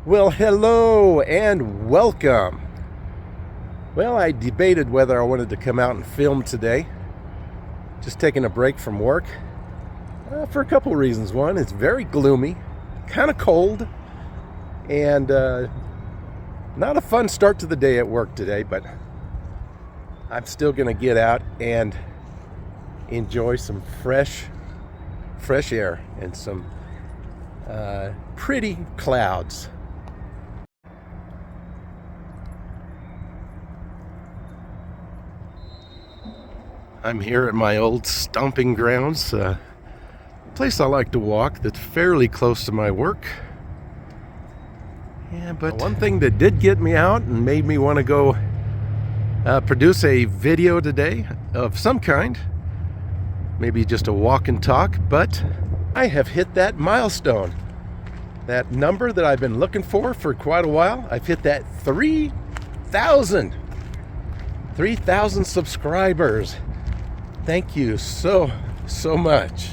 Well, hello and welcome. Well, I debated whether I wanted to come out and film today. Just taking a break from work for a couple reasons. One, it's very gloomy, kind of cold, and not a fun start to the day at work today, but I'm still going to get out and enjoy some fresh air and some pretty clouds. I'm here at my old stomping grounds, a place I like to walk that's fairly close to my work. Yeah, but one thing that did get me out and made me want to go produce a video today of some kind, maybe just a walk and talk, but I have hit that milestone. That number that I've been looking for quite a while. I've hit that 3,000 subscribers. Thank you so much.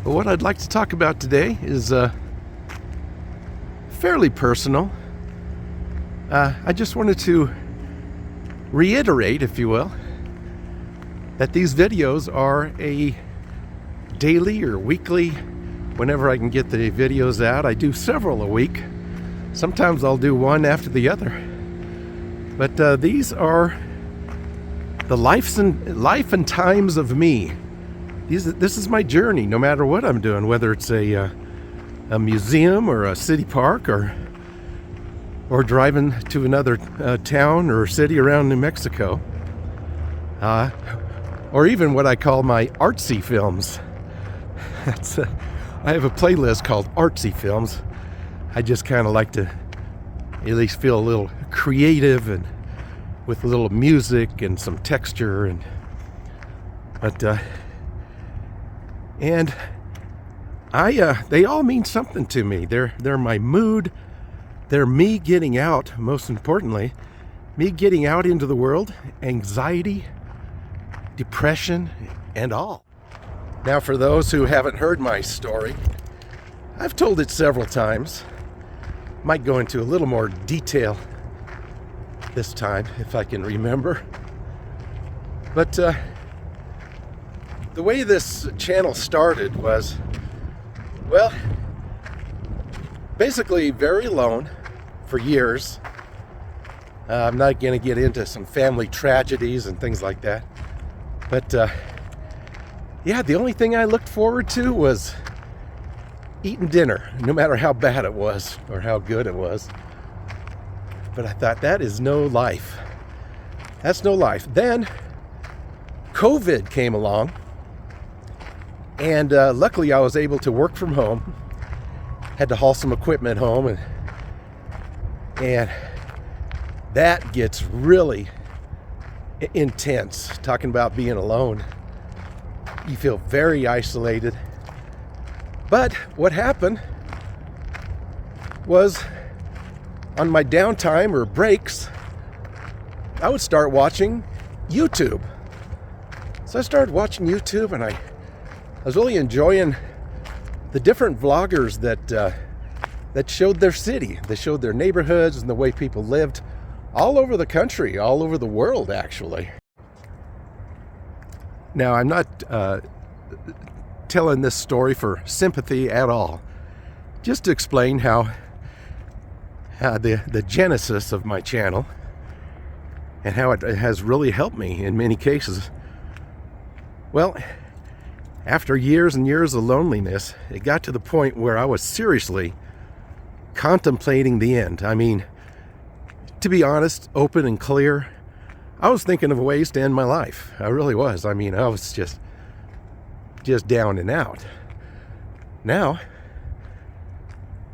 But what I'd like to talk about today is fairly personal. I just wanted to reiterate, if you will, that these videos are a daily or weekly, whenever I can get the videos out. I do several a week. Sometimes I'll do one after the other. But these are the life and times of me. This is my journey, no matter what I'm doing, whether it's a museum or a city park or driving to another town or city around New Mexico, or even what I call my artsy films. I have a playlist called Artsy Films. I just kind of like to at least feel a little creative and with a little music and some texture, and they all mean something to me. They're my mood. They're me getting out, most importantly, me getting out into the world, anxiety, depression, and all. Now, for those who haven't heard my story, I've told it several times. Might go into a little more detail this time, if I can remember. But the way this channel started was, well, basically very alone for years. I'm not going to get into some family tragedies and things like that. But yeah, the only thing I looked forward to was eating dinner, no matter how bad it was or how good it was. But I thought, that is no life. That's no life. Then COVID came along, and luckily I was able to work from home. Had to haul some equipment home, and that gets really intense. Talking about being alone, you feel very isolated. But what happened was, on my downtime or breaks, I would start watching YouTube. So I started watching YouTube, and I was really enjoying the different vloggers that showed their city. They showed their neighborhoods and the way people lived all over the country, all over the world, actually. Now, I'm not telling this story for sympathy at all. Just to explain how the genesis of my channel and how it has really helped me in many cases. Well, after years and years of loneliness, it got to the point where I was seriously contemplating the end. I mean, to be honest, open and clear, I was thinking of ways to end my life. I really was. I mean, I was just down and out. Now,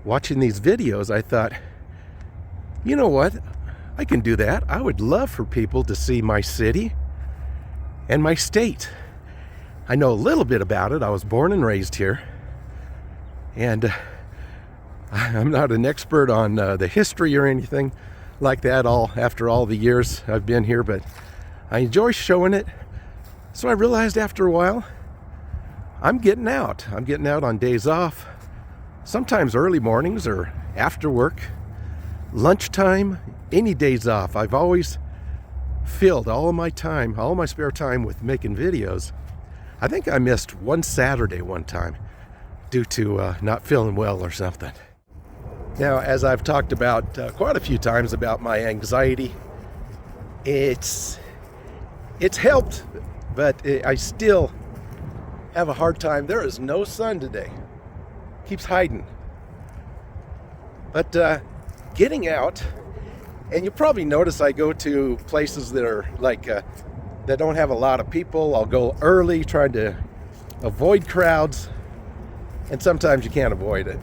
watching these videos, I thought, you know what? I can do that. I would love for people to see my city and my state. I know a little bit about it. I was born and raised here. And I'm not an expert on the history or anything like that after all the years I've been here, but I enjoy showing it. So I realized after a while, I'm getting out. I'm getting out on days off. sometimes early mornings or after work, lunchtime, any days off. I've always filled all of my time, all of my spare time with making videos. I think I missed one Saturday one time due to not feeling well or something. Now, as I've talked about quite a few times about my anxiety, it's helped, but I still have a hard time. There is no sun today. Keeps hiding. But getting out, and you probably notice I go to places that are like that don't have a lot of people. I'll go early, trying to avoid crowds, and sometimes you can't avoid it.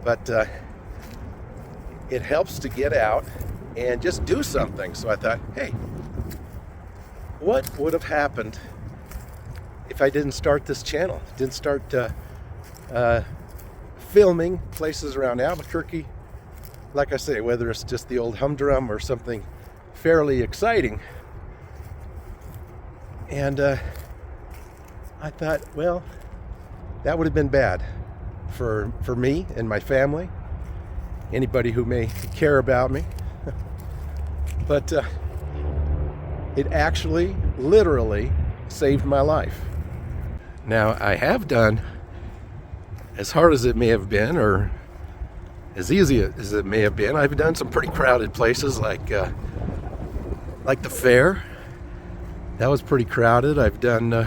But it helps to get out and just do something. So I thought, hey, what would have happened if I didn't start this channel? Didn't start filming places around Albuquerque. Like I say, whether it's just the old humdrum or something fairly exciting. And I thought, well, that would have been bad for me and my family, anybody who may care about me. But it actually, literally saved my life. Now, I have done, as hard as it may have been, or as easy as it may have been, I've done some pretty crowded places like the fair. That was pretty crowded. I've done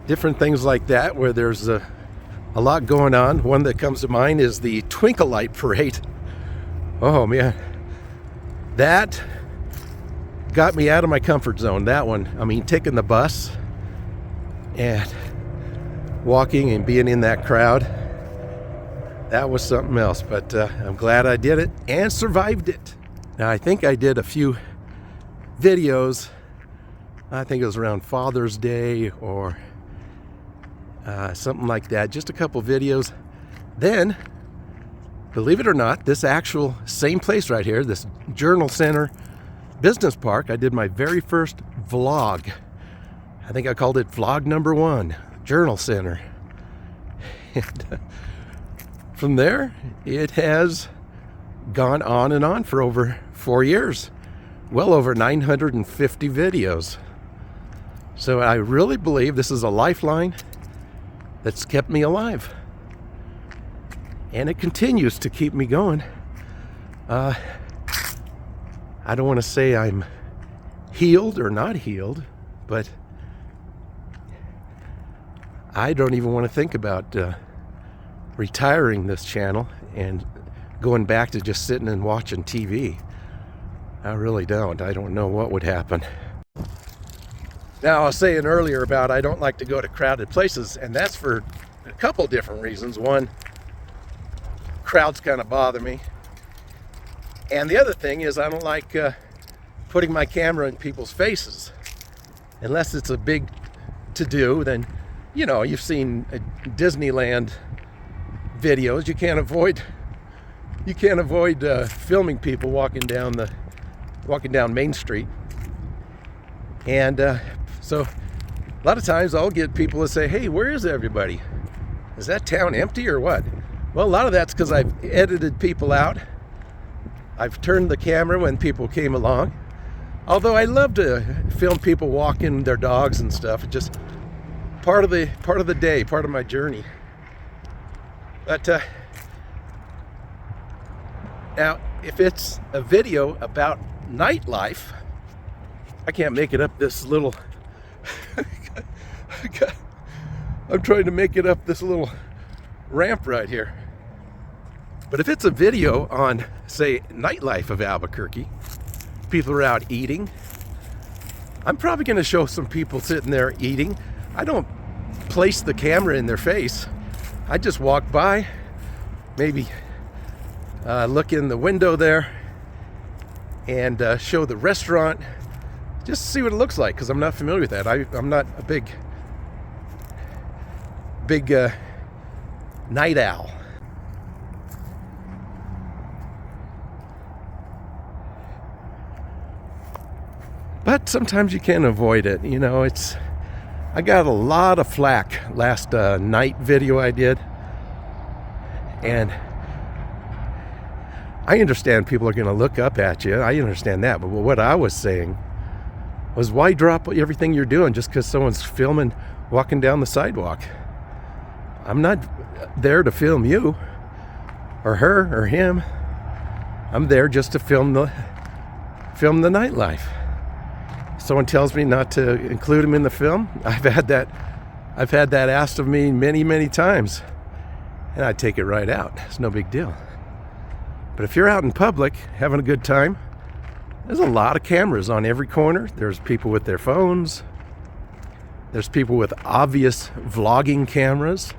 different things like that where there's a lot going on. One that comes to mind is the Twinkle Light Parade. Oh man, that got me out of my comfort zone. That one, I mean, taking the bus and walking and being in that crowd, that was something else. But I'm glad I did it and survived it. Now, I think I did a few videos. I think it was around Father's Day or something like that. Just a couple videos. Then, believe it or not, this actual same place right here, this Journal Center Business Park, I did my very first vlog. I think I called it vlog number 1, Journal Center. And from there, it has gone on and on for over 4 years. Well over 950 videos. So I really believe this is a lifeline that's kept me alive. And it continues to keep me going. I don't want to say I'm healed or not healed, but I don't even want to think about retiring this channel and going back to just sitting and watching TV. I really don't. I don't know what would happen. Now, I was saying earlier about I don't like to go to crowded places, and that's for a couple different reasons. One, crowds kind of bother me. And the other thing is I don't like putting my camera in people's faces. Unless it's a big to-do, then, you know, you've seen Disneyland videos. You can't avoid filming people walking down Main Street. And so a lot of times I'll get people to say, hey, where is everybody? Is that town empty or what? Well, a lot of that's because I've edited people out. I've turned the camera when people came along. Although I love to film people walking their dogs and stuff. It's just part of the day, part of my journey. But now, if it's a video about nightlife, I can't make it up this little I'm trying to make it up this little ramp right here. But if it's a video on, say, nightlife of Albuquerque, people are out eating, I'm probably going to show some people sitting there eating. I don't place the camera in their face. I just walk by, maybe look in the window there and show the restaurant, just to see what it looks like, because I'm not familiar with that. I'm not a big night owl. But sometimes you can't avoid it. You know, I got a lot of flack last night video I did, and I understand people are going to look up at you. I understand that, but what I was saying was, why drop everything you're doing just because someone's filming walking down the sidewalk? I'm not there to film you or her or him. I'm there just to film the nightlife. Someone tells me not to include them in the film. I've had that asked of me many times, and I take it right out. It's no big deal. But if you're out in public having a good time, there's a lot of cameras on every corner. There's people with their phones. There's people with obvious vlogging cameras.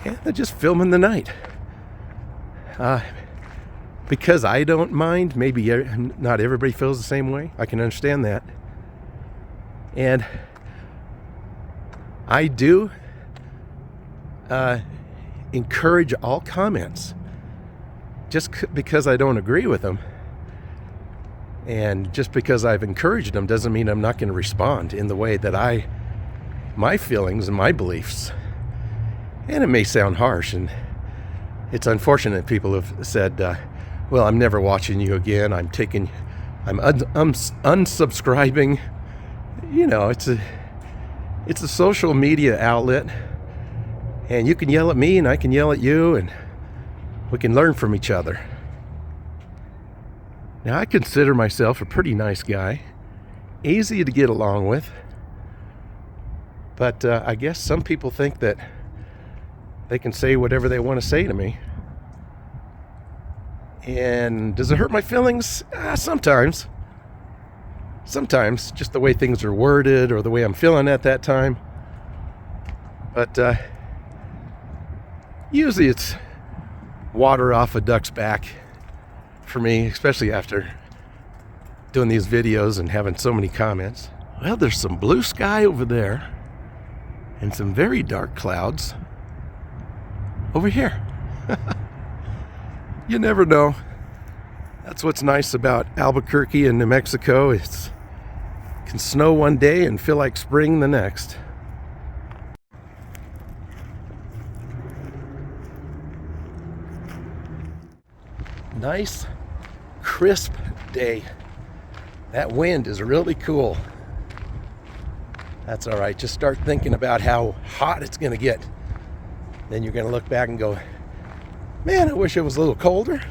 And they're just filming the night. Because I don't mind, maybe not everybody feels the same way. I can understand that. And I do encourage all comments. Just because I don't agree with them, and just because I've encouraged them, doesn't mean I'm not going to respond in the way that my feelings and my beliefs. And it may sound harsh, and it's unfortunate people have said, well, I'm never watching you again. I'm unsubscribing. You know, it's a social media outlet, and you can yell at me and I can yell at you, and we can learn from each other. Now, I consider myself a pretty nice guy, easy to get along with, but I guess some people think that they can say whatever they want to say to me. And does it hurt my feelings? Sometimes. Sometimes, just the way things are worded or the way I'm feeling at that time. But usually it's water off a duck's back for me, especially after doing these videos and having so many comments. Well, there's some blue sky over there and some very dark clouds over here. You never know. That's what's nice about Albuquerque and New Mexico. It can snow one day and feel like spring the next. Nice, crisp day. That wind is really cool. That's all right. Just start thinking about how hot it's going to get. Then you're going to look back and go, man, I wish it was a little colder.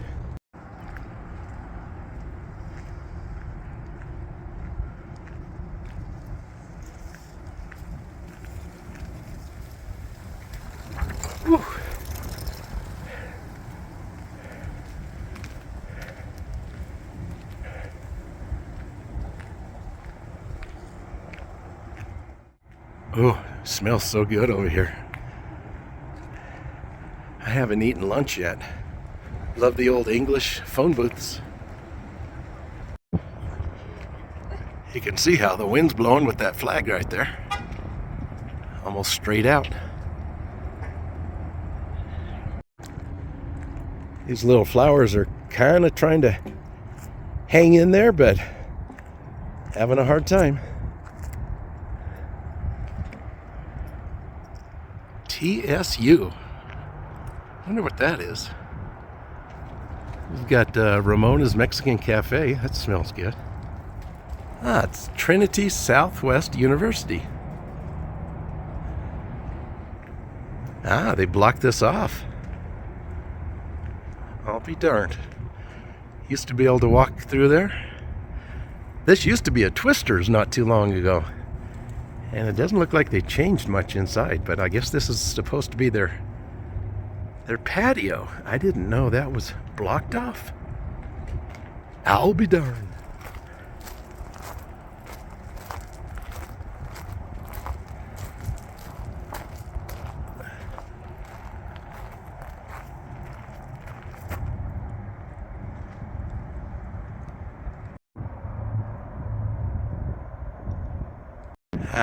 Whew. Oh, smells so good over here. I haven't eaten lunch yet. Love the old English phone booths. You can see how the wind's blowing with that flag right there. Almost straight out. These little flowers are kind of trying to hang in there, but having a hard time. TSU. I wonder what that is. We've got Ramona's Mexican Cafe. That smells good. It's Trinity Southwest University. They blocked this off. I'll be darned. Used to be able to walk through there. This used to be a Twister's not too long ago. And it doesn't look like they changed much inside, but I guess this is supposed to be their patio. I didn't know that was blocked off. I'll be darned.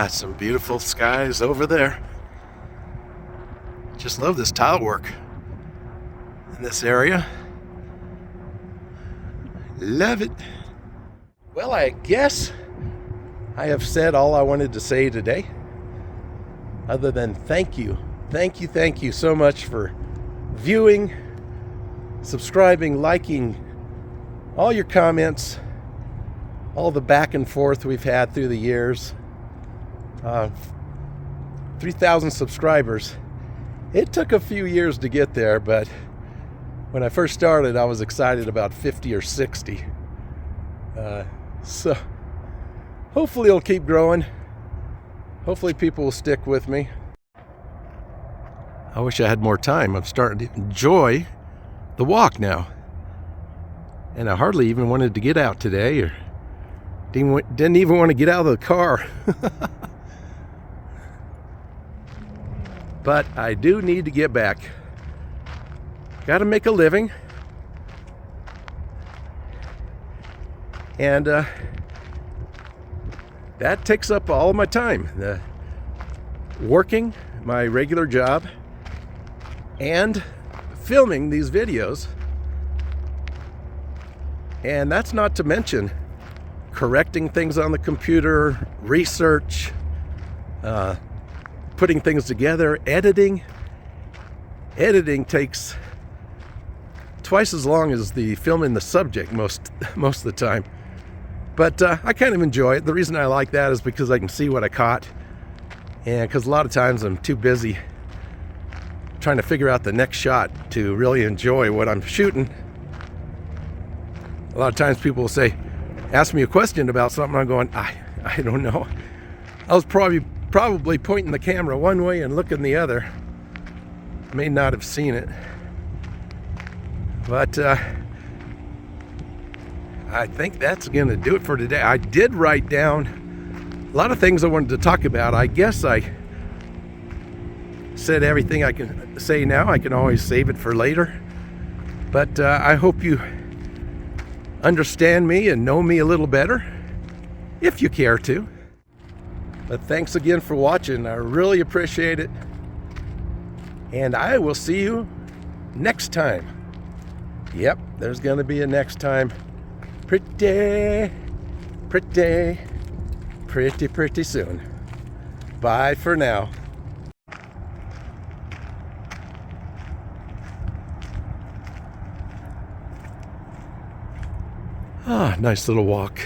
Some beautiful skies over there. Just love this tile work in this area. Love it. Well, I guess I have said all I wanted to say today. other than thank you. Thank you so much for viewing, subscribing, liking, all your comments, all the back and forth we've had through the years. 3,000 subscribers. It took a few years to get there, but when I first started, I was excited about 50 or 60. So hopefully it'll keep growing. Hopefully people will stick with me. I wish I had more time. I'm starting to enjoy the walk now. And I hardly even wanted to get out today, or didn't even want to get out of the car. But I do need to get back. Got to make a living. And that takes up all of my time. Working my regular job and filming these videos. And that's not to mention correcting things on the computer, research, putting things together, editing. Editing takes twice as long as the filming the subject most of the time. But I kind of enjoy it. The reason I like that is because I can see what I caught. And because a lot of times I'm too busy trying to figure out the next shot to really enjoy what I'm shooting. A lot of times people will say, ask me a question about something. I'm going, I don't know. I was probably pointing the camera one way and looking the other. May not have seen it. But I think that's going to do it for today. I did write down a lot of things I wanted to talk about. I guess I said everything I can say now. I can always save it for later. But I hope you understand me and know me a little better, if you care to. But thanks again for watching. I really appreciate it. And I will see you next time. Yep, there's going to be a next time. Pretty soon. Bye for now. Ah, nice little walk.